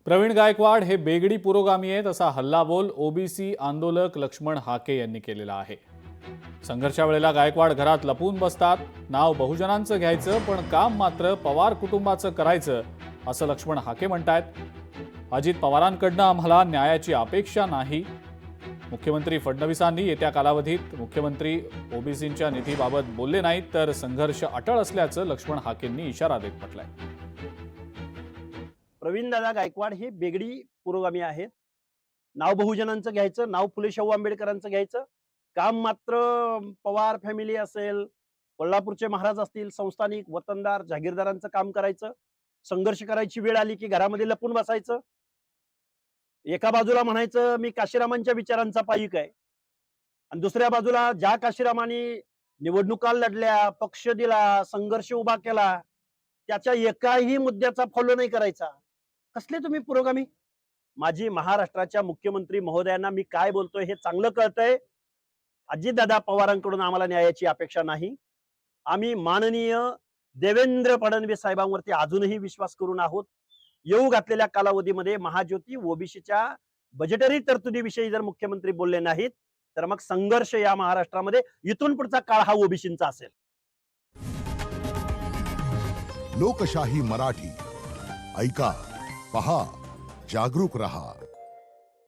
प्रवीण गायकवाड हे बेगडी पुरोगामी आहेत असा हल्लाबोल ओबीसी आंदोलक लक्ष्मण हाके यांनी केलेला आहे। संघर्षा वेळेला गायकवाड घरात लपून बसतात, नाव बहुजनांचं घ्यायचं पण काम मात्र पवार कुटुंबाचं करायचं असं लक्ष्मण हाके म्हणतायत। अजित पवारांकडनं आम्हाला न्यायाची अपेक्षा नाही। मुख्यमंत्री फडणवीसांनी येत्या कालावधीत मुख्यमंत्री ओबीसींच्या निधीबाबत बोलले नाहीत तर संघर्ष अटळ असल्याचं लक्ष्मण हाकेंनी इशारा देत म्हटलंय। प्रवीण दादा गायकवाड हे बेगडी पुरोगामी आहेत। नाव बहुजनांचं घ्यायचं, नाव फुले शाहू आंबेडकरांचं घ्यायचं, काम मात्र पवार फॅमिली असेल, कोल्हापूरचे महाराज असतील, संस्थानिक वतनदार जागीरदारांचं काम करायचं। संघर्ष करायची वेळ आली की घरामध्ये लपून बसायचं। एका बाजूला म्हणायचं मी काशीरामांच्या विचारांचा पाईक आहे, आणि दुसऱ्या बाजूला ज्या काशीरामांनी निवडणुका लढल्या, पक्ष दिला, संघर्ष उभा केला, त्याच्या एकाही मुद्द्याचा फॉलो नाही करायचा। कसले तुम्ही पुरोगामी? माझी महाराष्ट्राच्या मुख्यमंत्री महोदयांना मी काय बोलतोय हे चांगलं कळतंय। अजितदादा पवारांकडून आम्हाला न्यायाची अपेक्षा नाही। आम्ही माननीय देवेंद्र फडणवीस साहेबांवरती अजूनही विश्वास करून आहोत। येऊ घातलेल्या कालावधीमध्ये महाज्योती ओबीसीच्या बजेटरी तरतुदीविषयी जर मुख्यमंत्री बोलले नाहीत तर मग संघर्ष या महाराष्ट्रामध्ये इथून पुढचा काळ हा ओबीसींचा असेल। लोकशाही मराठी ऐका, पहा, जागरूक रहा।